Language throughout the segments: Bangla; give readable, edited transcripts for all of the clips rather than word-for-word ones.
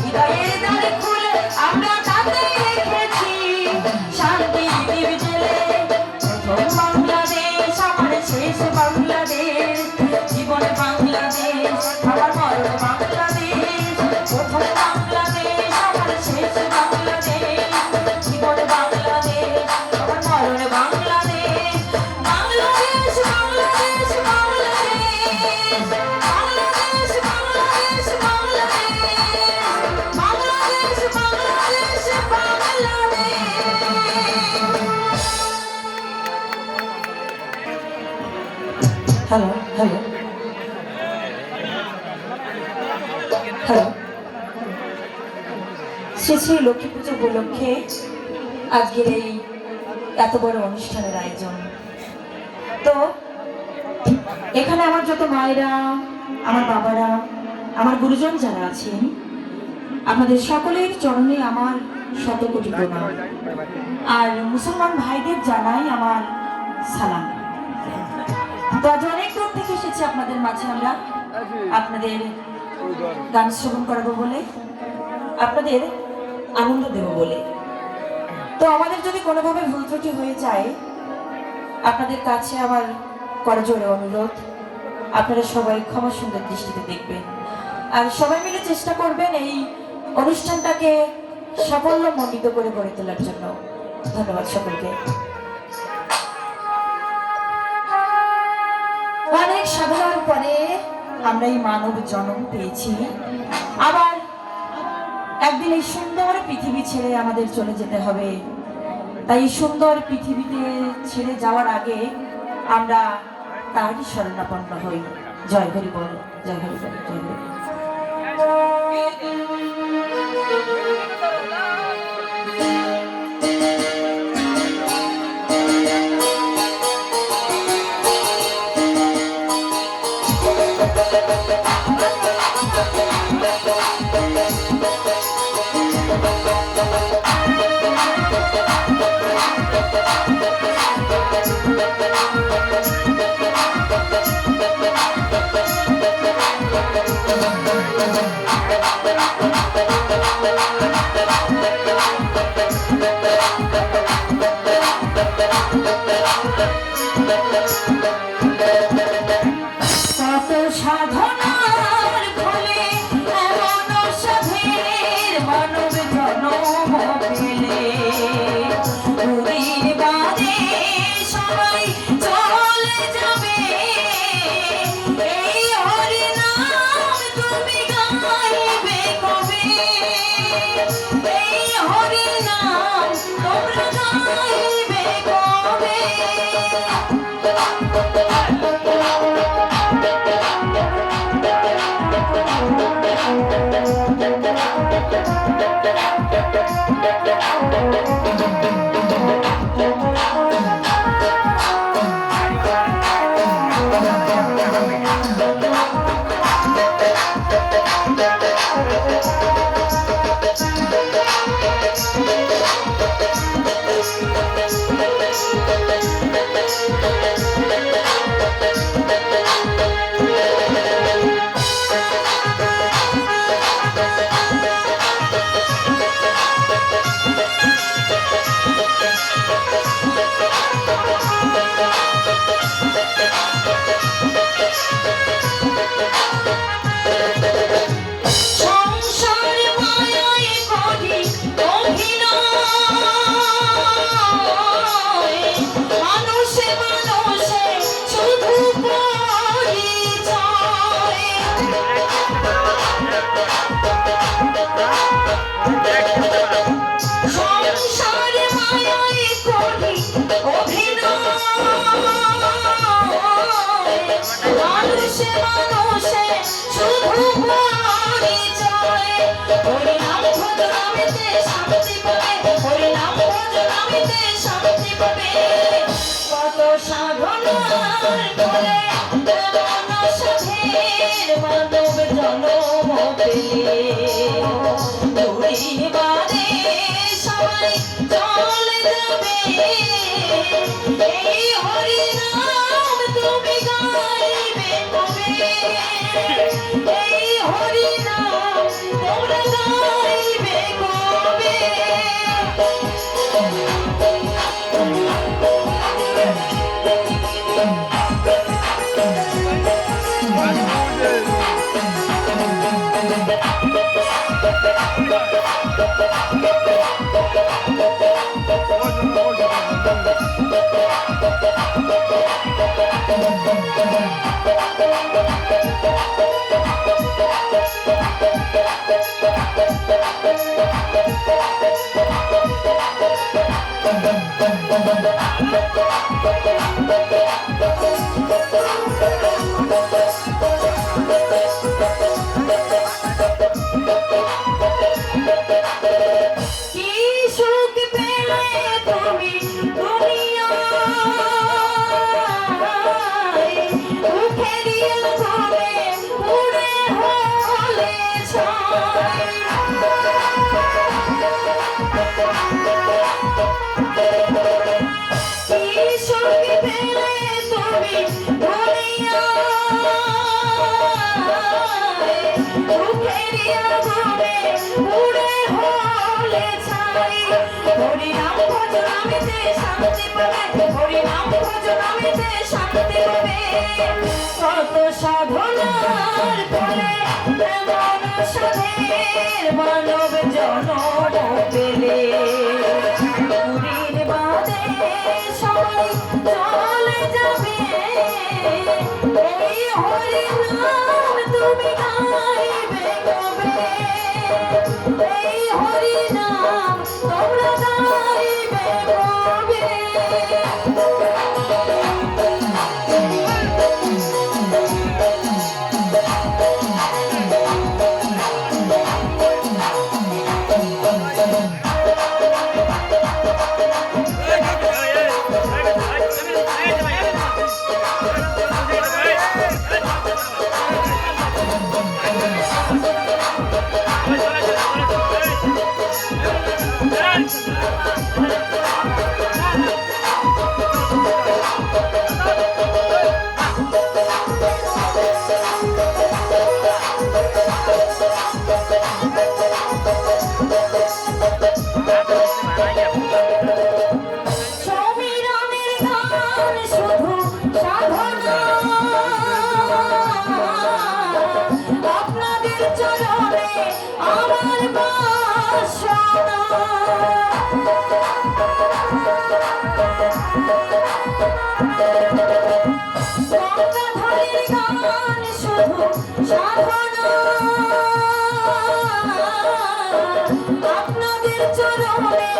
হৃদয়ের দ্বার খুলে আমরা তাতে রেখেছি শান্তি দ্বীপ জেলে। প্রথম বাংলাদেশ আমার শেষ বাংলাদেশ, জীবন বাংলাদেশ আমার মরণ বাংলাদেশ। প্রথম বাংলাদেশ আমার শেষ বাংলাদেশ, জীবন বাংলাদেশ আমার মরণ Bangladesh. Bangladesh Bangladesh Bangladesh Bangladesh Bangladesh Bangladesh Bangladesh Bangladesh. Hello hello hello. Shri Shri Lakshmi পুজো উপলক্ষে আজকের এই এত বড় অনুষ্ঠানের আয়োজন। তো এখানে আমার যত মায়েরা, আমার বাবারা, আমার গুরুজন যারা আছেন, আপনাদের সকলের চরণে আমার শত কোটি প্রণাম। আর মুসলমান ভাইদের জানাই আমার সালাম। তো আজ অনেক দূর থেকে এসেছি আপনাদের মাঝে আমরা আপনাদের গান শ্রবণ করাবো বলে, আপনাদের আনন্দ দেব বলে। তো আমাদের যদি কোনোভাবে ভুল ত্রুটি হয়ে যায়, আপনাদের কাছে আমার করজোড়ে অনুরোধ, আপনারা সবাই ক্ষমা সুন্দর দৃষ্টিতে দেখবেন আর সবাই মিলে চেষ্টা করবেন এই অনুষ্ঠানটাকে সাফল্যমণ্ডিত করে গড়ে তোলার জন্য। ধন্যবাদ সকলকে। অনেক সাধনার পরে আমরা এই মানব জন্ম পেয়েছি, আবার একদিন এই সুন্দর পৃথিবী ছেড়ে আমাদের চলে যেতে হবে। তাই এই সুন্দর পৃথিবীতে ছেড়ে যাওয়ার আগে আমরা তারই শরণাপন্ন হই। জয় হরি বল, জয় হরি বল, জয় হরি। Hey, Hari Ram, কত সাধনার পরে এমন সাধের মানব জনম পেলে পুরীর বাদে সবাই চলে যাবে এই হরি নাম তুমি গাইবে কবে এই হরি নাম তোমরা গাইবে কবে আপনাদের চরণে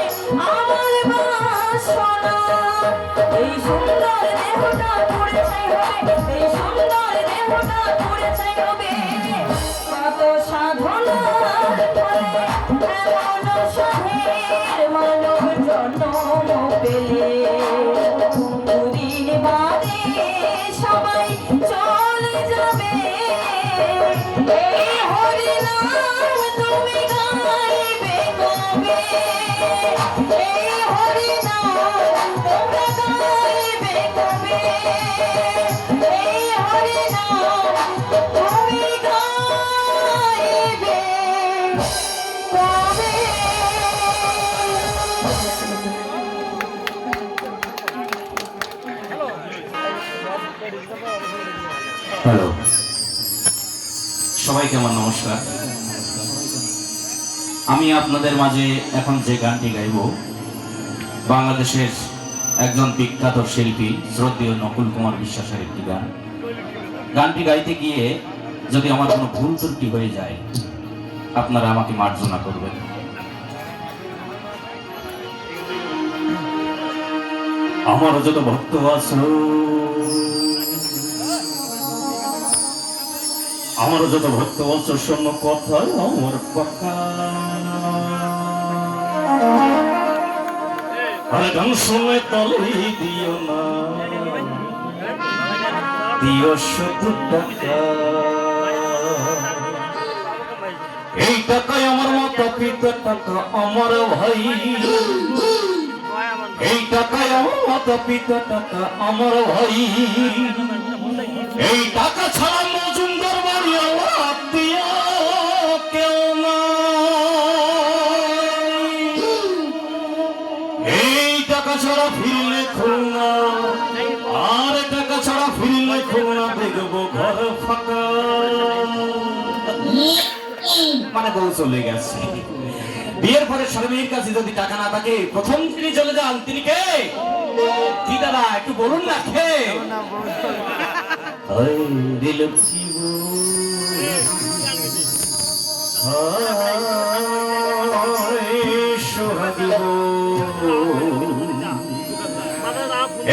আমার বাসনা এই সুন্দর দেহটা পুড়ে ছাই হবে এই সুন্দর দেহটা পুড়ে ছাই হবে কত সাধনার ফলে এমন সাধের মানব জন্ম পেলে দুদিন বাদে সবাই চলে যাবে এই হরি নাম তুমি গাইবে কবে এই হরি নাম তোমরা গাইবে কবে এই হরি নাম তুমি গাইবে কবে। হ্যালো, সবাইকে আমার নমস্কার। আমি আপনাদের মাঝে এখন যে গানটি গাইব বাংলাদেশের একজন বিখ্যাত শিল্পী শ্রদ্ধেয় নকুল কুমার বিশ্বাসের একটি গান। গানটি গাইতে গিয়ে যদি আমার কোনো ভুল ত্রুটি হয়ে যায় আপনারা আমাকে মার্জনা করবেন। আমার যত ভক্ত আছে, আমার যত ভক্ত বলছো শোন কথা আমার পাকা আরে গান শুনে তলই দিও না, দিও শুধু টাকা। এই টাকায় আমার মাতা পিতা টাকা আমার ভাই, এই টাকায় আমার মাতা পিতা টাকা আমার ভাই। এই টাকা ছাড়া মজুমদার বাড়ি আমার আত্মীয় কেউ না। এই টাকা ছাড়া ফিরলে খুলনা, আর টাকা ছাড়া ফিরলে খুলনা দেখবো ঘর ফাঁকা। মানে বউ চলে গেছে। বিয়ের পরে স্বামীর কাছে যদি টাকা না থাকে প্রথম তিনি চলে যান, তিনি কে? কি দাদা একটু বলুন না কে?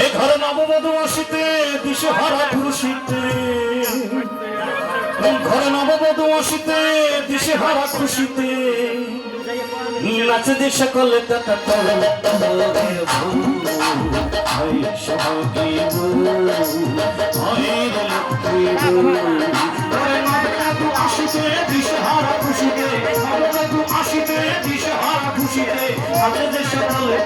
এ ঘর নববধূ আসিতে দিশেহারা খুশিতে, ঘরে নববধূ আসিতে দিশেহারা খুশিতে, নাচে যে সকলে আসিতে দিশেহারা খুশিতে, নববধূ আসিতে দিশেহারা খুশিতে, নাচে যে সকলে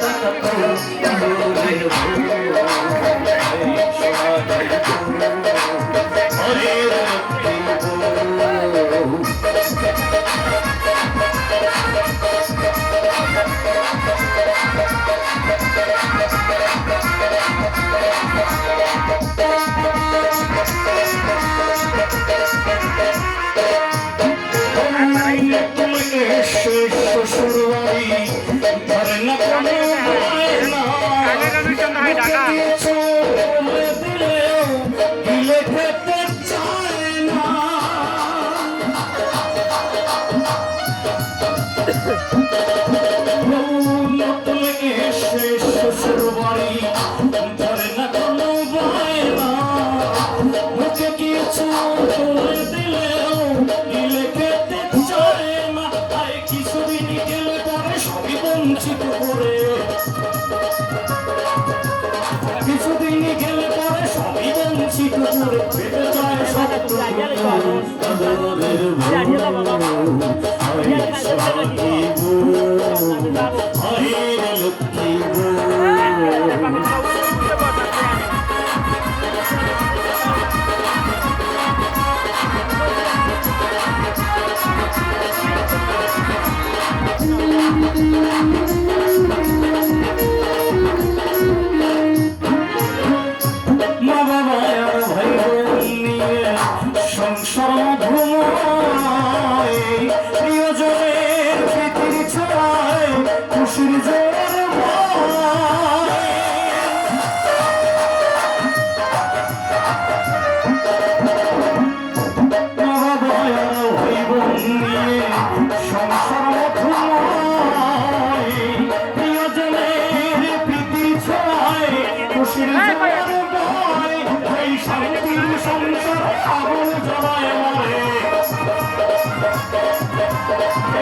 কিছুদিন গেলে পরে সবই বঞ্চিত করে পেটে যায় সব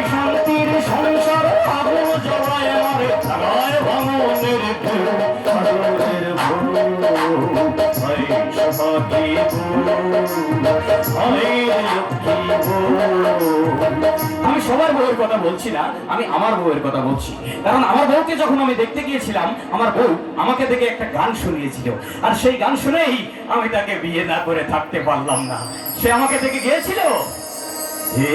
শান্তির সংসার আগুন জ্বালায় মারে তারায় ভাঙনের আমি সবার বউয়ের কথা বলছি না, আমি আমার বউয়ের কথা বলছি। কারণ আমার বউকে যখন আমি দেখতে গিয়েছিলাম, আমার বউ আমাকে দেখে একটা গান শুনিয়েছিল, আর সেই গান শুনেই আমি তাকে বিয়ে না করে থাকতে পারলাম না। সে আমাকে দেখে গিয়েছিল, হে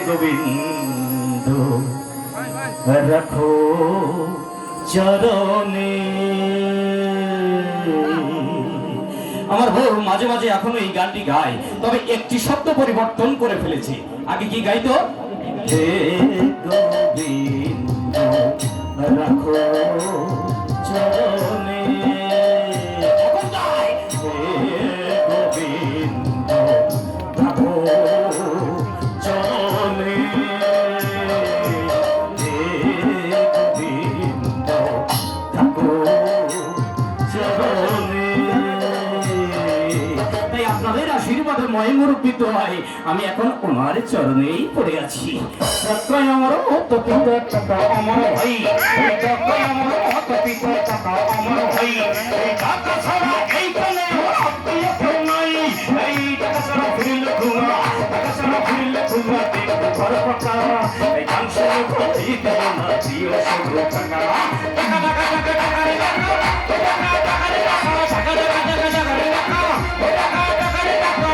গোবিন্দ রাখো চরণে। আমার বউ মাঝে মাঝে এখনো এই গানটি গায়, তবে একটি শব্দ পরিবর্তন করে ফেলেছে। আগে কি গাইতো? হে গোবিন্দ রাখো চরণে, এখন গায় হে গোবিন্দ রাখো চরণে, হে গোবিন্দ রাখো চরণে। তাই আপনাদের আশীর্বাদের ময় মুরব্বী তো হয়, আমি এখন ওনার চরণেই পড়ে আছি। সত্রয় আমার অত পিতা টাকা আমার ভাই, আমার অত পিতা টাকা আমার ভাই, এই টাকা ছাড়া এই কালে আত্মীয় কেউ নাই, এই টাকা ছাড়া ফিরলে ঘুমা, টাকা ছাড়া ফিরলে ঘুমা দেখতে ঘর পাকা, এই গান শুনে ক্ষতি দেব না দিও শুধু টাকা, টাকা টাকা টাকা টাকা রে টাকা, টাকা টাকা রে টাকা, টাকা টাকা টাকা টাকা রে টাকা, টাকা টাকা রে টাকা।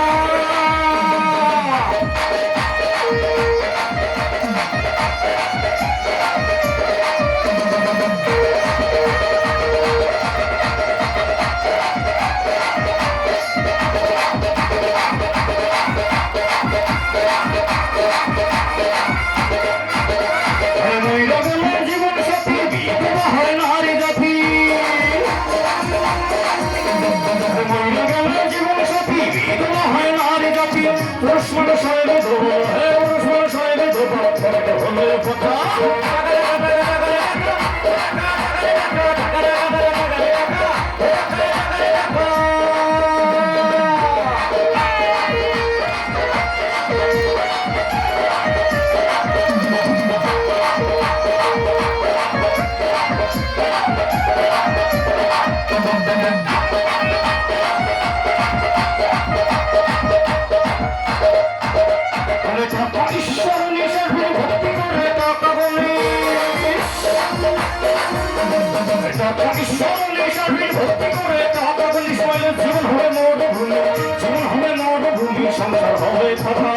জীবন হবে মরুভূমি, জীবন হবে মরুভূমি, সংসার হবে কথা।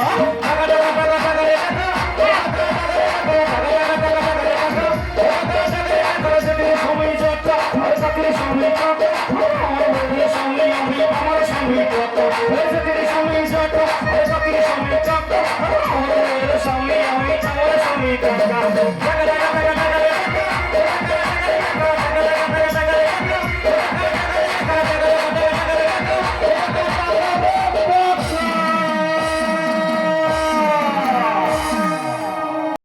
সময় যাত্রা চাকরি সময় কত আমার সময় আমি আমার সময় কত সময় যাত্রা চাকরি সময় কত আমার সময় আমি আমার সময় কত।